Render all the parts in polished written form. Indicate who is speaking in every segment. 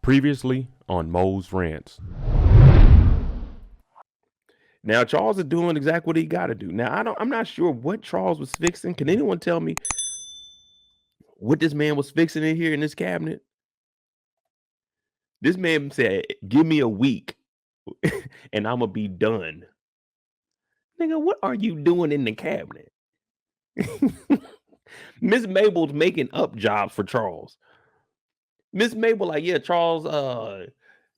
Speaker 1: Previously on Moes Rants. Now Charles is doing exactly what he got to do. Now I'm not sure what Charles was fixing. Can anyone tell me what this man was fixing in here in this cabinet? This man said, "Give me a week, and I'm gonna be done." Nigga, what are you doing in the cabinet? Miss Mabel's making up jobs for Charles. Miss Mabel, like, yeah, Charles,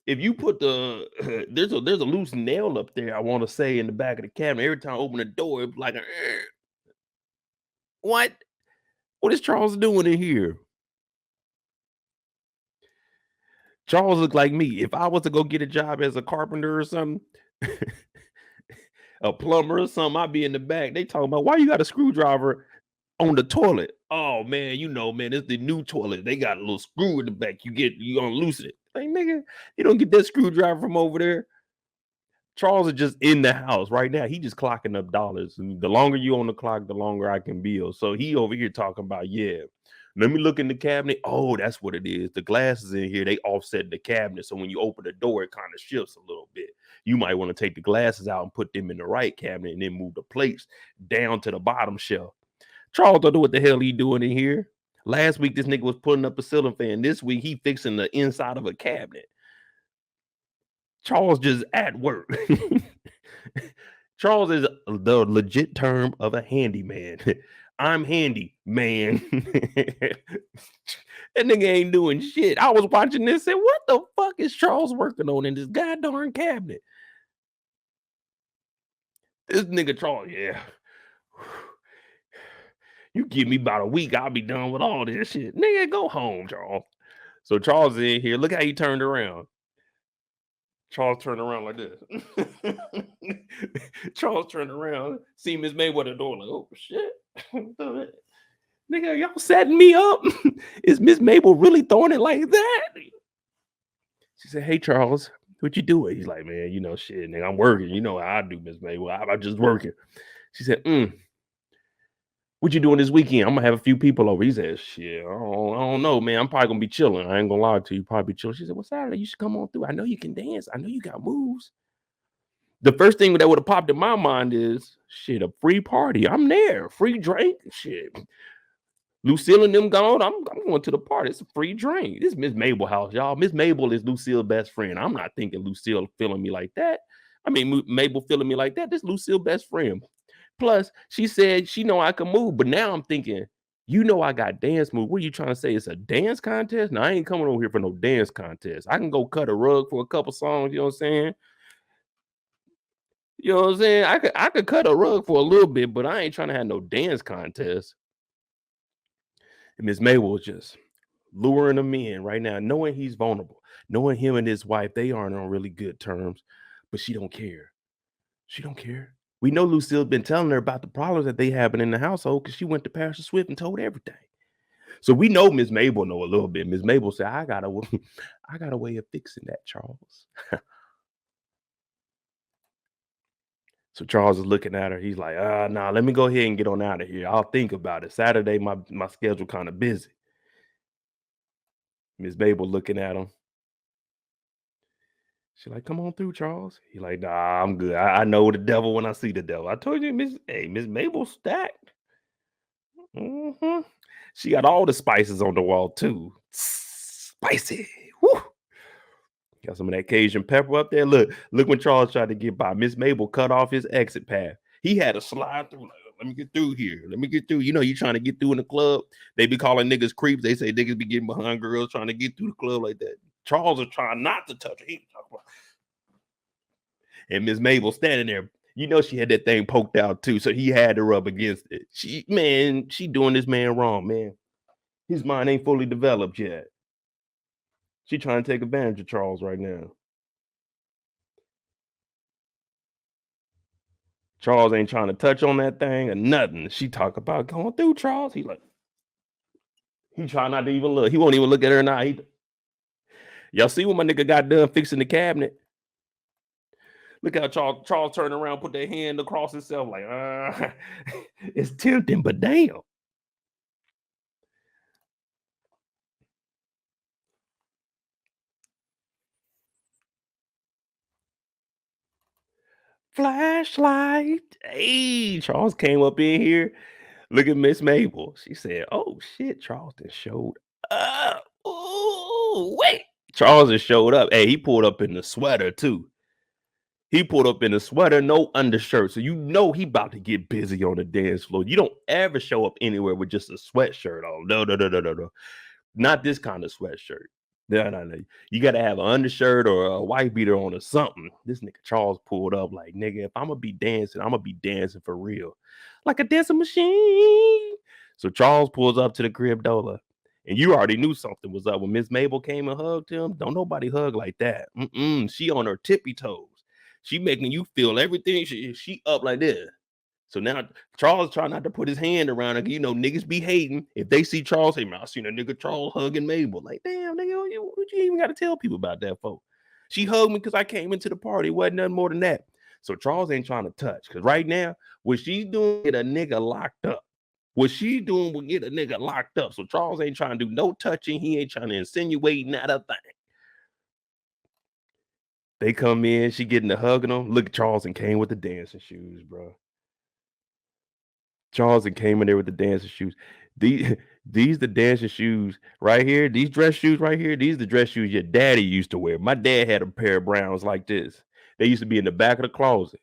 Speaker 1: if you put the there's a loose nail up there, I want to say, in the back of the cabinet. Every time I open the door, it's like what? What is Charles doing in here? Charles looked like me. If I was to go get a job as a carpenter or something, a plumber or something, I'd be in the back. They talking about why you got a screwdriver on the toilet. Oh man, man, it's the new toilet. They got a little screw in the back. You gonna loosen it. Like, nigga, you don't get that screwdriver from over there. Charles is just in the house right now. He just clocking up dollars. And the longer you on the clock, the longer I can bill. So he over here talking about, yeah, let me look in the cabinet. Oh, that's what it is. The glasses in here, they offset the cabinet. So when you open the door, it kind of shifts a little bit. You might want to take the glasses out and put them in the right cabinet and then move the plates down to the bottom shelf. Charles don't know what the hell he doing in here. Last week, this nigga was putting up a ceiling fan. This week, he fixing the inside of a cabinet. Charles just at work. Charles is the legit term of a handyman. I'm handy, man. That nigga ain't doing shit. I was watching this and what the fuck is Charles working on in this goddamn cabinet? This nigga Charles, yeah. You give me about a week, I'll be done with all this shit. Nigga, go home, Charles. So Charles is in here. Look how he turned around. Charles turned around like this. Charles turned around, see Miss Mabel at the door, like, oh shit. Nigga, y'all setting me up? Is Miss Mabel really throwing it like that? She said, hey Charles, what you doing? He's like, man, shit, nigga, I'm working. You know how I do, Miss Mabel. I'm just working. She said, what you doing this weekend? I'm gonna have a few people over. He said, shit, I don't know, man. I'm probably gonna be chilling. I ain't gonna lie to you, probably be chilling. She said, well, Saturday, you should come on through. I know you can dance. I know you got moves. The first thing that would have popped in my mind is, shit, a free party. I'm there. Free drink. Shit. Lucille and them gone. I'm going to the party. It's a free drink. This is Miss Mabel house, y'all. Miss Mabel is Lucille's best friend. I'm not thinking Lucille feeling me like that. I mean, Mabel feeling me like that. This Lucille's best friend. Plus, she said she know I can move, but now I'm thinking, I got dance moves. What are you trying to say? It's a dance contest? No, I ain't coming over here for no dance contest. I can go cut a rug for a couple songs, you know what I'm saying? You know what I'm saying? I could cut a rug for a little bit, but I ain't trying to have no dance contest. And Miss Mabel was just luring him in right now, knowing he's vulnerable, knowing him and his wife, they aren't on really good terms, but she don't care. She don't care. We know Lucille's been telling her about the problems that they having in the household because she went to Pastor Swift and told everything. So we know Miss Mabel know a little bit. Miss Mabel said, I got a way of fixing that, Charles. So Charles is looking at her. He's like, nah, let me go ahead and get on out of here. I'll think about it. Saturday, my schedule kind of busy. Miss Mabel looking at him. She's like, come on through, Charles. He's like, nah, I'm good. I know the devil when I see the devil. I told you, Miss Mabel stacked. Mm-hmm. She got all the spices on the wall, too. Spicy. Woo. Got some of that Cajun pepper up there. Look when Charles tried to get by. Miss Mabel cut off his exit path. He had to slide through. Like, let me get through here. Let me get through. You trying to get through in the club. They be calling niggas creeps. They say niggas be getting behind girls trying to get through the club like that. Charles is trying not to touch her. And Miss Mabel standing there. She had that thing poked out too. So he had to rub against it. She doing this man wrong, man. His mind ain't fully developed yet. She trying to take advantage of Charles right now. Charles ain't trying to touch on that thing or nothing. She talk about going through Charles. He try not to even look. He won't even look at her now. Y'all see when my nigga got done fixing the cabinet? Look how Charles turned around, put their hand across himself like, it's tempting, but damn. flashlight. Hey, Charles came up in here. Look at Miss Mabel. She said, "Oh shit, Charleston showed up." Oh wait, Charleston showed up. Hey, he pulled up in the sweater too. He pulled up in a sweater, no undershirt. So you know he about to get busy on the dance floor. You don't ever show up anywhere with just a sweatshirt on. No. Not this kind of sweatshirt. No. You got to have an undershirt or a white beater on or something. This nigga Charles pulled up like, nigga, if I'm going to be dancing, I'm going to be dancing for real. Like a dancing machine. So Charles pulls up to the crib, Dola. And you already knew something was up when Miss Mabel came and hugged him. Don't nobody hug like that. She on her tippy toes. She making you feel everything. She up like this. So now Charles trying not to put his hand around her. You know, niggas be hating. If they see Charles, hey man, I seen a nigga Charles hugging Mabel. Like, damn, nigga, what you even got to tell people about that, folks? She hugged me because I came into the party. It wasn't nothing more than that. So Charles ain't trying to touch. Because right now, what she's doing get a nigga locked up. What she's doing will get a nigga locked up. So Charles ain't trying to do no touching. He ain't trying to insinuate not a thing. They come in, she getting the hugging them. Look, Charles and came with the dancing shoes, bro. Charles and came in there with the dancing shoes. These the dancing shoes right here. These dress shoes right here. These the dress shoes your daddy used to wear. My dad had a pair of browns like this. They used to be in the back of the closet.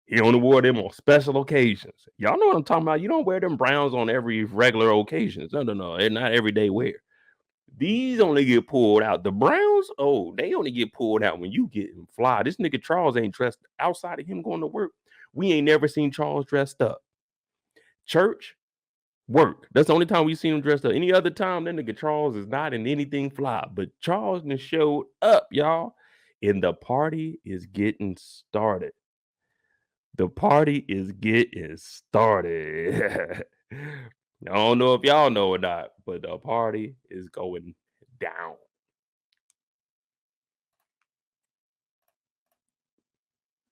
Speaker 1: He only wore them on special occasions. Y'all know what I'm talking about. You don't wear them browns on every regular occasion. No. They're not everyday wear. These only get pulled out. The Browns, they only get pulled out when you get fly. This nigga Charles ain't dressed outside of him going to work. We ain't never seen Charles dressed up. Church, work. That's the only time we seen him dressed up. Any other time, that nigga Charles is not in anything fly. But Charles done showed up, y'all. And the party is getting started. The party is getting started. I don't know if y'all know or not, but the party is going down.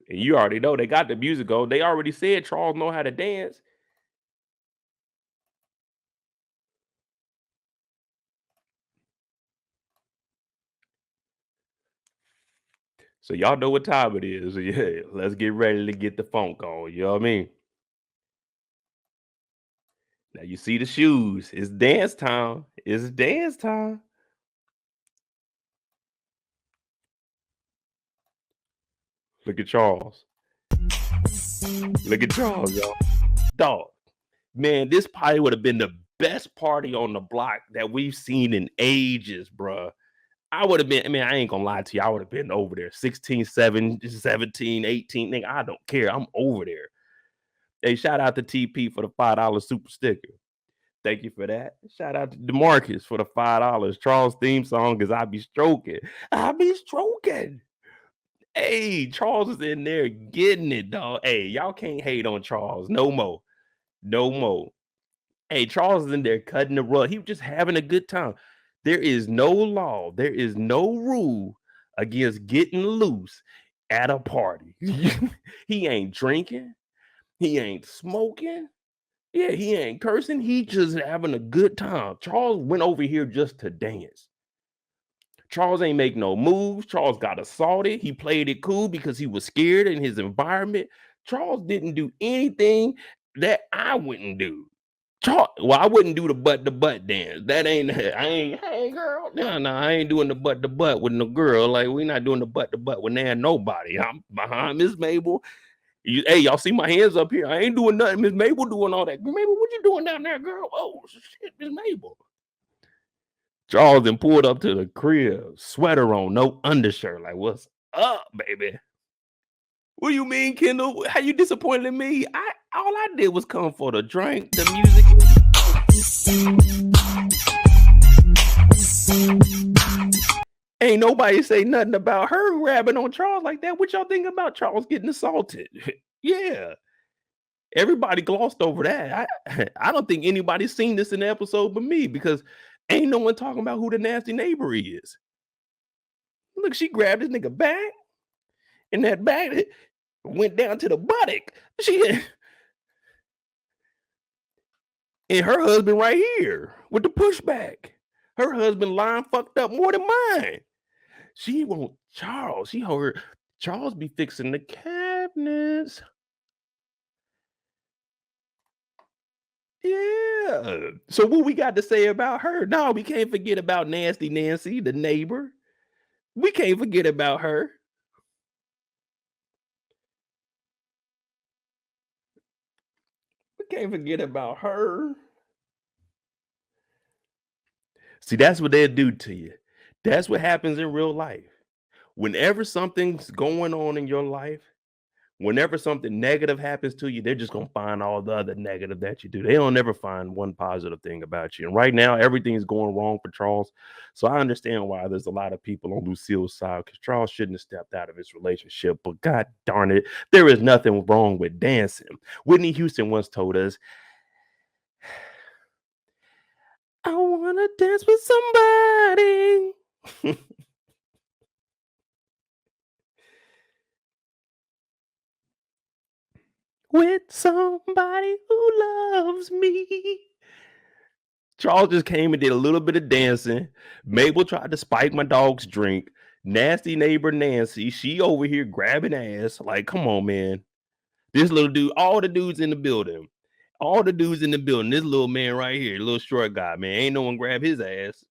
Speaker 1: And you already know they got the music on. They already said Charles know how to dance. So y'all know what time it is. Yeah, let's get ready to get the funk on. You know what I mean? Now you see the shoes. It's dance time. It's dance time. Look at Charles. Look at Charles, y'all. Dog. Man, this probably would have been the best party on the block that we've seen in ages, bruh. I would have been, I mean, I ain't gonna lie to you. I would have been over there 16, 17, 18. Nigga, I don't care. I'm over there. Hey, shout out to TP for the $5 super sticker. Thank you for that. Shout out to DeMarcus for the $5. Charles' theme song is I Be Stroking. I Be Stroking. Hey, Charles is in there getting it, dog. Hey, y'all can't hate on Charles. No more. No more. Hey, Charles is in there cutting the rug. He was just having a good time. There is no law. There is no rule against getting loose at a party. He ain't drinking. He ain't smoking. Yeah, he ain't cursing. He just having a good time. Charles went over here just to dance. Charles ain't make no moves. Charles got assaulted. He played it cool because he was scared in his environment. Charles didn't do anything that I wouldn't do. Well, I wouldn't do the butt dance. That ain't I ain't hey girl. No, I ain't doing the butt with no girl. Like we not doing the butt with nobody. I'm behind Miss Mabel. Hey, y'all see my hands up here. I ain't doing nothing. Miss Mabel doing all that. Mabel, what you doing down there, girl? Oh shit, Miss Mabel. Charles then pulled up to the crib, sweater on, no undershirt. Like, what's up, baby? What do you mean, Kendall? How you disappointed in me? All I did was come for the drink, the music. Ain't nobody say nothing about her grabbing on Charles like that. What y'all think about Charles getting assaulted? Yeah. Everybody glossed over that. I don't think anybody's seen this in the episode but me because ain't no one talking about who the nasty neighbor is. Look, she grabbed this nigga back, and that back went down to the buttock. And her husband right here with the pushback. Her husband line fucked up more than mine. She want Charles. She heard Charles be fixing the cash. madness. Yeah. So what we got to say about her? No, we can't forget about Nasty Nancy, the neighbor. We can't forget about her. We can't forget about her. See, that's what they'll do to you. That's what happens in real life. Whenever something's going on in your life, whenever something negative happens to you, they're just gonna find all the other negative that you do. They don't ever find one positive thing about you. And right now, everything's going wrong for Charles. So I understand why there's a lot of people on Lucille's side because Charles shouldn't have stepped out of his relationship. But God darn it, there is nothing wrong with dancing. Whitney Houston once told us, I wanna dance with somebody. With somebody who loves me. Charles just came and did a little bit of dancing. Mabel tried to spike my dog's drink. Nasty neighbor Nancy, she over here grabbing ass. Like, come on, man. This little dude, all the dudes in the building. All the dudes in the building. This little man right here, little short guy, man. Ain't no one grab his ass.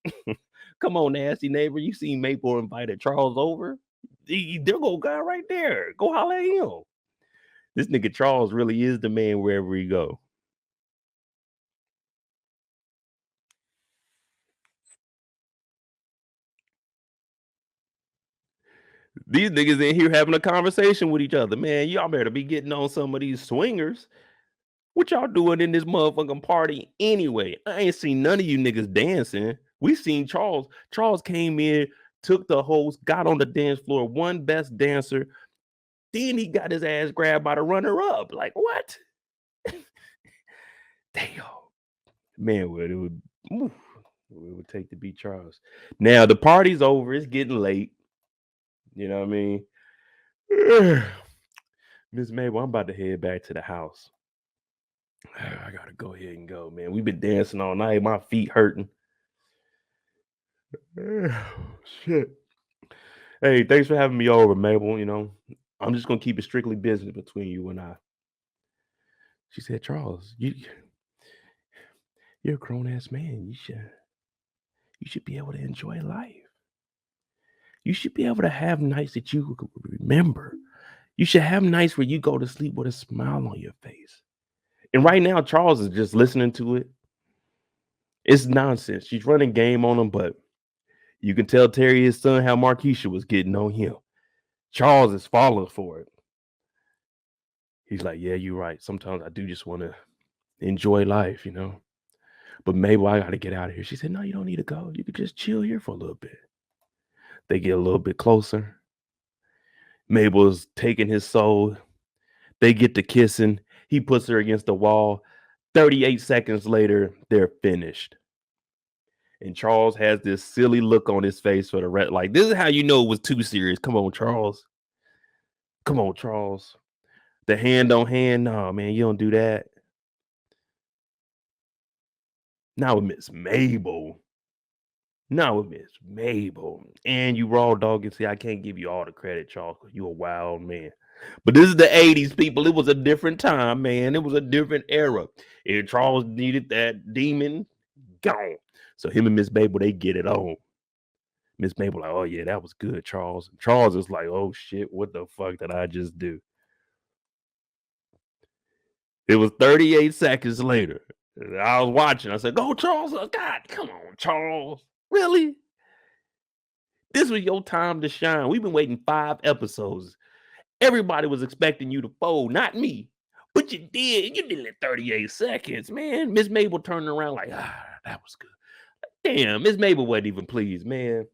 Speaker 1: Come on, nasty neighbor. You seen Mabel invited Charles over? There go guy right there. Go holler at him. This nigga Charles really is the man wherever he go. These niggas in here having a conversation with each other. Man, y'all better be getting on some of these swingers. What y'all doing in this motherfucking party anyway? I ain't seen none of you niggas dancing. We seen Charles. Charles came in, took the host, got on the dance floor, one best dancer. Then he got his ass grabbed by the runner-up. Like, what? Damn. Man, what it would take to beat Charles. Now the party's over. It's getting late. You know what I mean? Miss Mabel, I'm about to head back to the house. I gotta go ahead and go, man. We've been dancing all night. My feet hurting. Shit. Hey, thanks for having me over, Mabel. You know, I'm just gonna keep it strictly business between you and I. She said, Charles, you're a grown-ass man. You should be able to enjoy life. You should be able to have nights that you remember. You should have nights where you go to sleep with a smile on your face. And right now, Charles is just listening to it. It's nonsense. She's running game on him, but you can tell Terry, his son, how Marquisha was getting on him. Charles is falling for it. He's like, yeah, you're right. Sometimes I do just want to enjoy life, you know. But Mabel, I got to get out of here. She said, no, you don't need to go. You could just chill here for a little bit. They get a little bit closer. Mabel's taking his soul. They get to kissing. He puts her against the wall. 38 seconds later, they're finished. And Charles has this silly look on his face for the rest. Like, this is how you know it was too serious. Come on, Charles. Come on, Charles. The hand on hand. No, man, you don't do that. Now with Miss Mabel. Now with Miss Mabel. And you raw dog. And see, I can't give you all the credit, Charles, because you a wild man. But this is the 80s, people. It was a different time, man. It was a different era. And Charles needed that demon gone. So him and Miss Mabel, they get it on. Miss Mabel, like, oh yeah, that was good, Charles. And Charles is like, oh shit, what the fuck did I just do? It was 38 seconds later. I was watching. I said, go, Charles. God, come on, Charles. Really? This was your time to shine. We've been waiting 5 episodes. Everybody was expecting you to fold, not me. But you did. You did it in 38 seconds, man. Miss Mabel turned around like, that was good. Damn, Miss Mabel wasn't even pleased, man.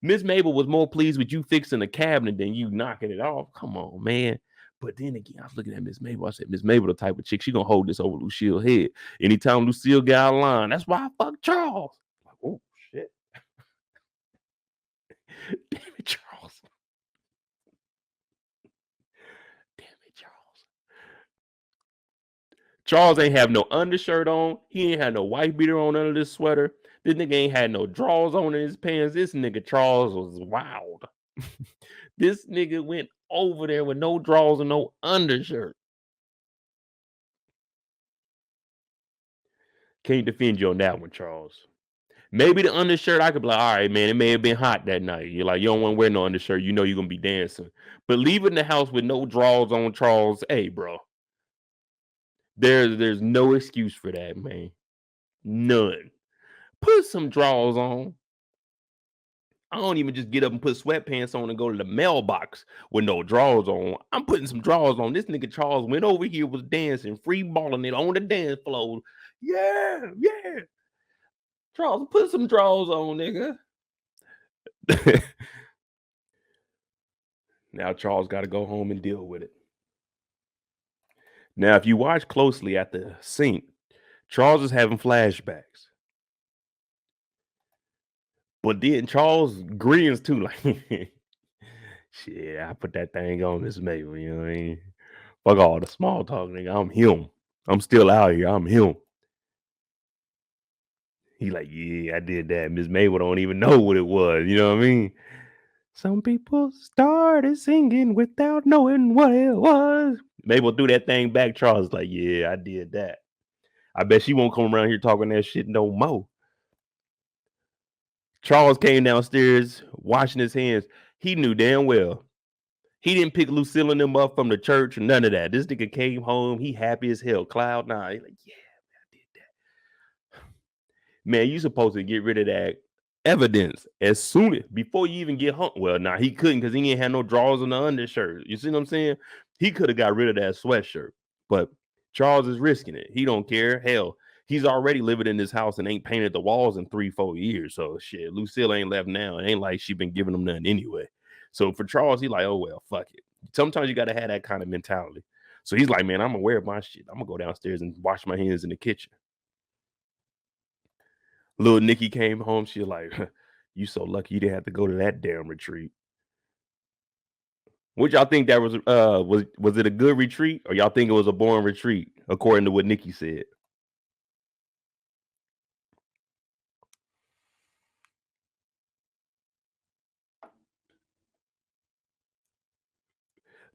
Speaker 1: Miss Mabel was more pleased with you fixing the cabinet than you knocking it off. Come on, man. But then again, I was looking at Miss Mabel. I said, Miss Mabel, the type of chick, she gonna hold this over Lucille's head. Anytime Lucille got out of line, that's why I fuck Charles. Like, oh shit. Damn it, Charles. Damn it, Charles. Charles ain't have no undershirt on. He ain't had no white beater on under this sweater. This nigga ain't had no drawers on in his pants. This nigga Charles was wild. This nigga went over there with no drawers and no undershirt. Can't defend you on that one, Charles. Maybe the undershirt, I could be like, all right, man, it may have been hot that night. You're like, you don't want to wear no undershirt. You know you're gonna be dancing. But leaving the house with no drawers on, Charles, hey, bro. There's no excuse for that, man. None. Put some drawers on. I don't even just get up and put sweatpants on and go to the mailbox with no drawers on. I'm putting some drawers on. This nigga Charles went over here, was dancing, free balling it on the dance floor. Yeah, yeah. Charles, put some drawers on, nigga. Now Charles got to go home and deal with it. Now, if you watch closely at the sink, Charles is having flashbacks. But then Charles grins too, like, shit, I put that thing on Miss Mabel, you know what I mean? Fuck all the small talk, nigga. I'm him. I'm still out here. I'm him. He like, yeah, I did that. Miss Mabel don't even know what it was. You know what I mean? Some people started singing without knowing what it was. Mabel threw that thing back. Charles like, yeah, I did that. I bet she won't come around here talking that shit no more. Charles came downstairs washing his hands. He knew damn well he didn't pick Lucille and them up from the church or none of that. This nigga came home. He happy as hell. Cloud nine. He like, yeah, I did that. Man, you supposed to get rid of that evidence as soon as before you even get home. Well, nah, he couldn't because he ain't had no drawers on the undershirt. You see what I'm saying? He could have got rid of that sweatshirt, but Charles is risking it. He don't care. Hell, he's already living in this house and ain't painted the walls in 3-4 years. So shit, Lucille ain't left now. It ain't like she been giving him nothing anyway. So for Charles, he like, oh well, fuck it. Sometimes you gotta have that kind of mentality. So he's like, man, I'm gonna wear my shit. I'm gonna go downstairs and wash my hands in the kitchen. Little Nikki came home. She like, you so lucky you didn't have to go to that damn retreat. What y'all think that was? Was it a good retreat, or y'all think it was a boring retreat? According to what Nikki said,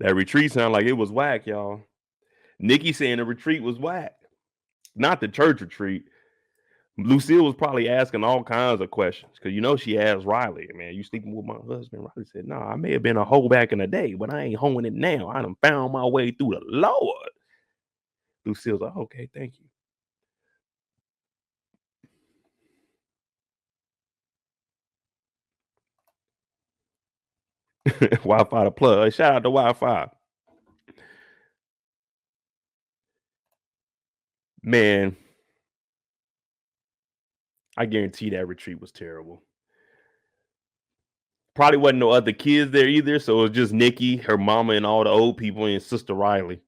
Speaker 1: that retreat sounded like it was whack, y'all. Nikki saying the retreat was whack, not the church retreat. Lucille was probably asking all kinds of questions because you know she asked Riley, "Man, you sleeping with my husband?" Riley said, "No, I may have been a hoe back in the day, but I ain't hoeing it now. I done found my way through the Lord." Lucille's like, "Okay, thank you." Wi-Fi the plug. Shout out to Wi-Fi. Man, I guarantee that retreat was terrible. Probably wasn't no other kids there either, so it was just Nikki, her mama, and all the old people, and Sister Riley.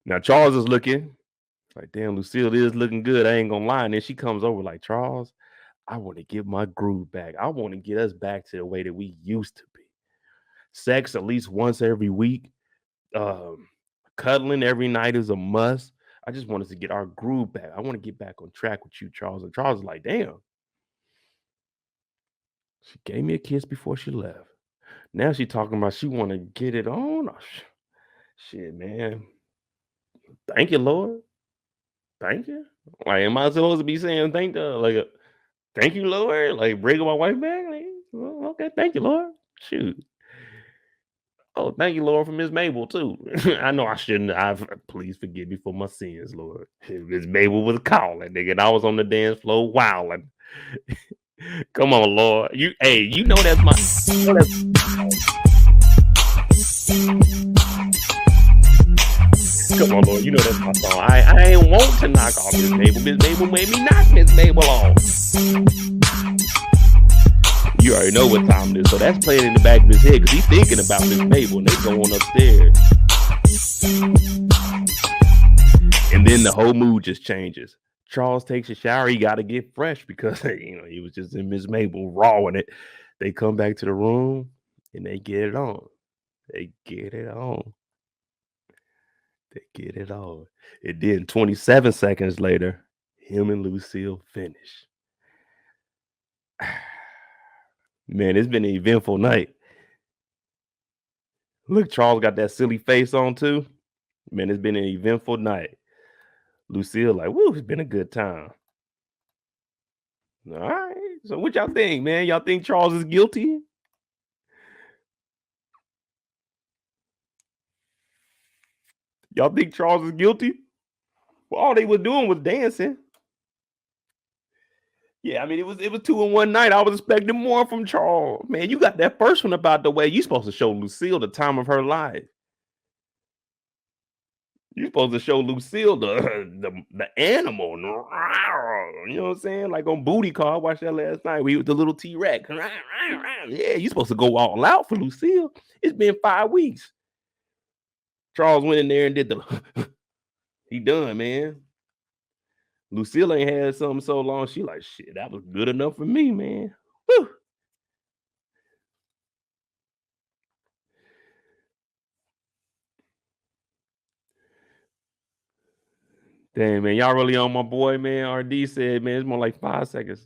Speaker 1: Now Charles is looking like, damn, Lucille is looking good. I ain't gonna lie. And then she comes over like, Charles, I want to get my groove back. I want to get us back to the way that we used to be. Sex at least once every week. Um, Cuddling every night is a must. I just want us to get our groove back. I want to get back on track with you, Charles. And Charles is like, damn. She gave me a kiss before she left. Now she talking about she want to get it on. Oh, shit, man. Thank you, Lord. Thank you. Like, am I supposed to be saying thank you, Lord? Like, bringing my wife back? Like, well, okay, thank you, Lord. Shoot. Oh, thank you, Lord, for Miss Mabel too. I know I shouldn't. Please forgive me for my sins, Lord. Miss Mabel was calling, nigga, and I was on the dance floor wilding. Come on, Lord. You know that's my. Come on, Lord. You know that's my song. I ain't want to knock off Miss Mabel. Miss Mabel made me knock Miss Mabel off. You already know what time it is, so that's playing in the back of his head because he's thinking about Miss Mabel and they going upstairs. And then the whole mood just changes. Charles takes a shower. He got to get fresh because he was just in Miss Mabel rawing it. They come back to the room and they get it on. They get it on. They get it on. And then 27 seconds later, him and Lucille finish. Man, it's been an eventful night. Look, Charles got that silly face on too. Man, it's been an eventful night. Lucille like, woo, it's been a good time. All right. So what y'all think, man? Y'all think Charles is guilty? Y'all think Charles is guilty? Well, all they were doing was dancing. Yeah, I mean, it was 2 in one night. I was expecting more from Charles. Man, you got that first one about the way. You supposed to show Lucille the time of her life. You supposed to show Lucille the animal. You know what I'm saying? Like on Booty Call. I watched that last night. We with the little T-Rex. Yeah, you supposed to go all out for Lucille. It's been 5 weeks. Charles went in there and did the he done, man. Lucille ain't had something so long. She like, shit, that was good enough for me, man. Whew. Damn, man, y'all really on my boy, man. RD said, man, it's more like 5 seconds.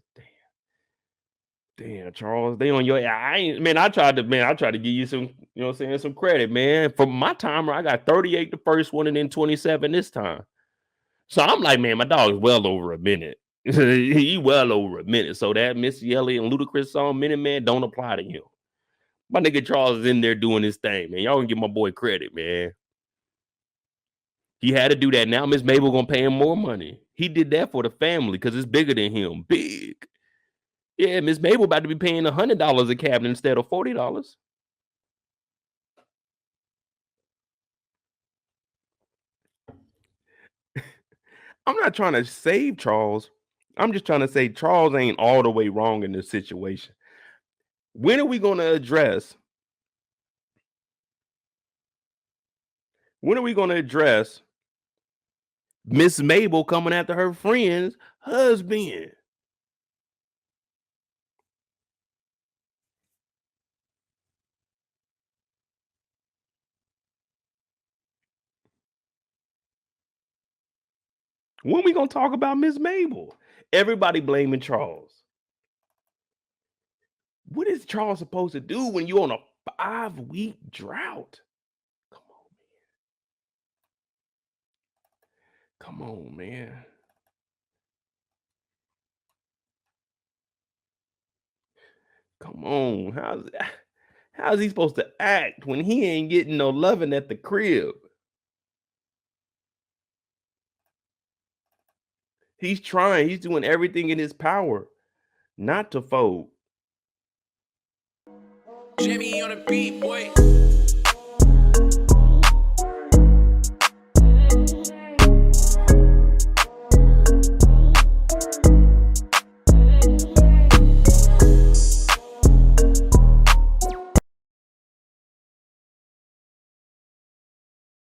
Speaker 1: Damn, Charles, they on your. I tried to give you some, you know what I'm saying, some credit, man. For my timer, I got 38 the first one and then 27 this time. So I'm like, man, my dog is well over a minute. He well over a minute. So that Missy Elliott and Ludacris song, Minute Man, don't apply to him. My nigga Charles is in there doing his thing, man. Y'all gonna give my boy credit, man. He had to do that. Now Miss Mabel gonna pay him more money. He did that for the family because it's bigger than him. Big. Yeah, Miss Mabel about to be paying $100 a cabinet instead of $40. I'm not trying to save Charles. I'm just trying to say Charles ain't all the way wrong in this situation. When are we going to address? When are we going to address Miss Mabel coming after her friend's husband? When we going to talk about Miss Mabel? Everybody blaming Charles. What is Charles supposed to do when you're on a 5-week drought? Come on, man. Come on. How's he supposed to act when he ain't getting no loving at the crib? He's trying. He's doing everything in his power not to fold. Jimmy on the beat, boy.